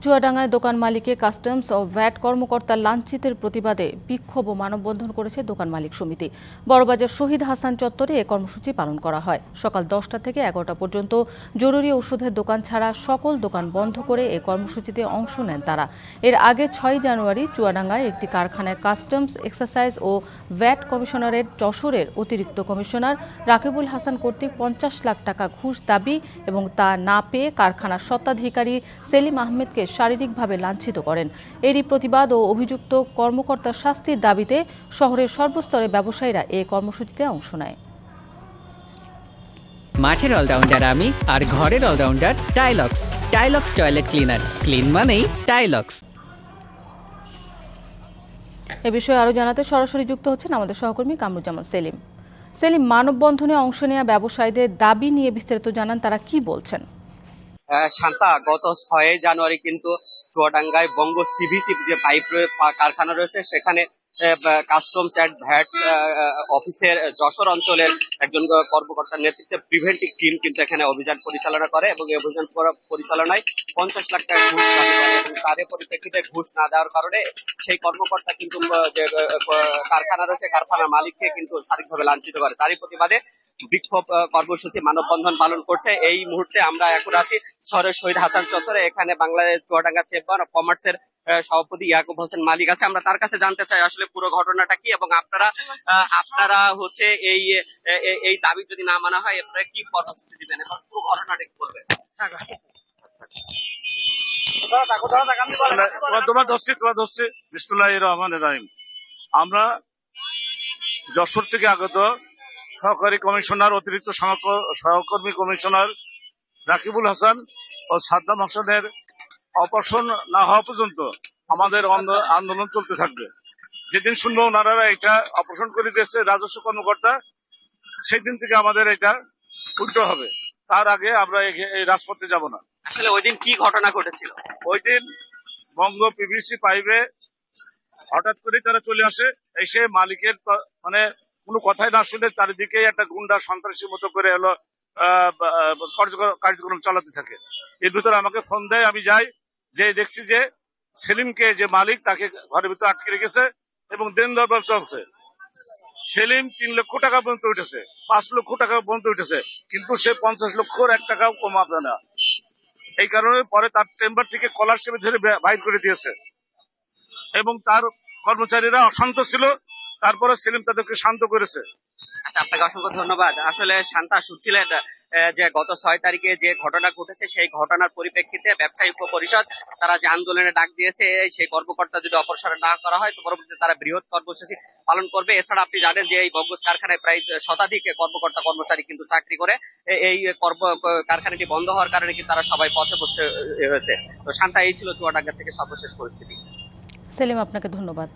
চুয়াডাঙ্গায় দোকান মালিকে কাস্টমস ও ভ্যাট কর্মকর্তা লাঞ্ছিতের প্রতিবাদে বিক্ষোভ ও মানববন্ধন করেছে দোকান মালিক সমিতি। বড়বাজার শহীদ হাসান চত্বরে এ কর্মসূচি পালন করা হয়। সকাল 10টা থেকে 11টা পর্যন্ত জরুরি ওষুধের দোকান ছাড়া সকল দোকান বন্ধ করে এ কর্মসূচিতে অংশ নেন তারা। এর আগে 6 জানুয়ারি চুয়াডাঙ্গায় একটি কারখানায় কাস্টমস, এক্সাইজ ও ভ্যাট কমিশনারেট যশোরের অতিরিক্ত কমিশনার রাকিবুল হাসান কর্তৃক 50 লাখ টাকা ঘুষ দাবি এবং তা না পেয়ে কারখানার স্বত্বাধিকারী সেলিম আহমেদকে শারীরিকভাবে লাঞ্ছিত করেন। এরই প্রতিবাদ ও অভিযুক্ত কর্মকর্তার শাস্তির দাবিতে শহরের সর্বস্তরে ব্যবসায়ীরা এই কর্মসূচিতে অংশ নেয়। মাঠের অলরাউন্ডার আমি, আর ঘরের allrounder Tilex. Tilex toilet cleaner, clean মানেই টাইলক্স। এ বিষয়ে আরো জানাতে সরাসরি যুক্ত হচ্ছেন আমাদের সহকর্মী কামরুজ্জামান সেলিম। সেলিম, মানববন্ধনে অংশ নেওয়া ব্যবসায়ীদের দাবি নিয়ে বিস্তারিত জানান, তারা কি বলছেন? শান্তা, গত 6 জানুয়ারি কিন্তু চুয়াডাঙ্গায় বঙ্গ পিভিসি যে পাইপ কারখানা রয়েছে সেখানে কাস্টমস অ্যান্ড ভ্যাট অফিসের যশোর অঞ্চলের একজন কর্মকর্তার নেতৃত্বে প্রিভেন্টিভ টিম কিন্তু এখানে অভিযান পরিচালনা করে এবং এই অভিযান পরিচালনায় 50 লাখ টাকা ঘুষ দাবি করে এবং তার পরিপ্রেক্ষিতে ঘুষ না দেওয়ার কারণে সেই কর্মকর্তা কিন্তু যে কারখানা রয়েছে কারখানার মালিককে কিন্তু শারীরিকভাবে লাঞ্ছিত করে। তারই প্রতিবাদে বিক্ষোভ কর্মসূচি মানববন্ধন পালন করছে। এই মুহূর্তে আমরা এখন আছি শহরের শহীদ হাসান চত্বরে। এখানে বাংলাদেশ চুয়াডাঙ্গা চেম্বার অফ কমার্সের সভাপতি ইয়াকুব হোসেন মালিক আছে। আমরা তার কাছে জানতে চাই আসলে পুরো ঘটনাটা কি এবং আপনারা হচ্ছে এই দাবি যদি না মানা হয় আপনারা কি কর্মসূচি দিবেন এবং পুরো ঘটনাটা কি বলবেন? আমরা যশোর থেকে আগত সহকারী কমিশনার, অতিরিক্ত সহকর্মী কমিশনার রাকিবুল হাসান ও সাদ্দাম হাসানের অপসারণ না হওয়া পর্যন্ত আমাদের আন্দোলন চলতে থাকবে। যেদিন শুনবো ওনারা এটা অপসারণ করে দিয়েছে রাজস্ব কর্মকর্তা, সেই দিন থেকে আমাদের এটা উল্টো হবে। তার আগে আমরা এই রাজপথে যাব না। আসলে ওই দিন কি ঘটনা ঘটেছিল? ওই দিন বঙ্গ পিভিসি পাইপে হঠাৎ করে তারা চলে আসে, এসে মালিকের মানে কোনো কথাই না শুনে চারিদিকে একটা গুন্ডা সন্ত্রাসী মতো করে হলো কার্যক্রম চালাতে থাকে। এর ভিতরে আমাকে ফোন দেয়, আমি যাই, যে দেখছি যে সেলিমকে যে মালিক তাকে ঘরের ভিতরে আটকে রেখেছে এবং দেন দরবার চলছে। সেলিম 3 লক্ষ টাকা পর্যন্ত উঠেছে, 5 লক্ষ টাকা পর্যন্ত উঠেছে, কিন্তু সে 50 লক্ষর 1 টাকাও কমাবে না। এই কারণে পরে তার চেম্বার থেকে কলারশিপ ধরে বাইর করে দিয়েছে এবং তার কর্মচারীরা অশান্ত ছিল। তারপরে সেলিম তাদেরকে শান্ত করেছে। আচ্ছা, আপনাকে অসংখ্য ধন্যবাদ। আসলে শান্তা শুনছিলেন যে গত 6 তারিখে যে ঘটনা ঘটেছে সেই ঘটনার পরিপ্রেক্ষিতে ব্যবসায়ী পরিষদ তারা যে আন্দোলনে ডাক দিয়েছে, সেই কর্মকর্তা যদি অপসারণ না করা হয় তো পরবর্তীতে তারা বৃহৎ কর্মসূচি পালন করবে। এছাড়া আপনি জানেন যে এই বঙ্গজ কারখানায় প্রায় শতাধিক কর্মকর্তা কর্মচারী কিন্তু চাকরি করে। এই কারখানাটি বন্ধ হওয়ার কারণে কিন্তু তারা সবাই পথে বসতে হয়েছে। তো শান্তা, এই ছিল চুয়াডাঙ্গা থেকে সর্বশেষ পরিস্থিতি। সেলিম, আপনাকে ধন্যবাদ।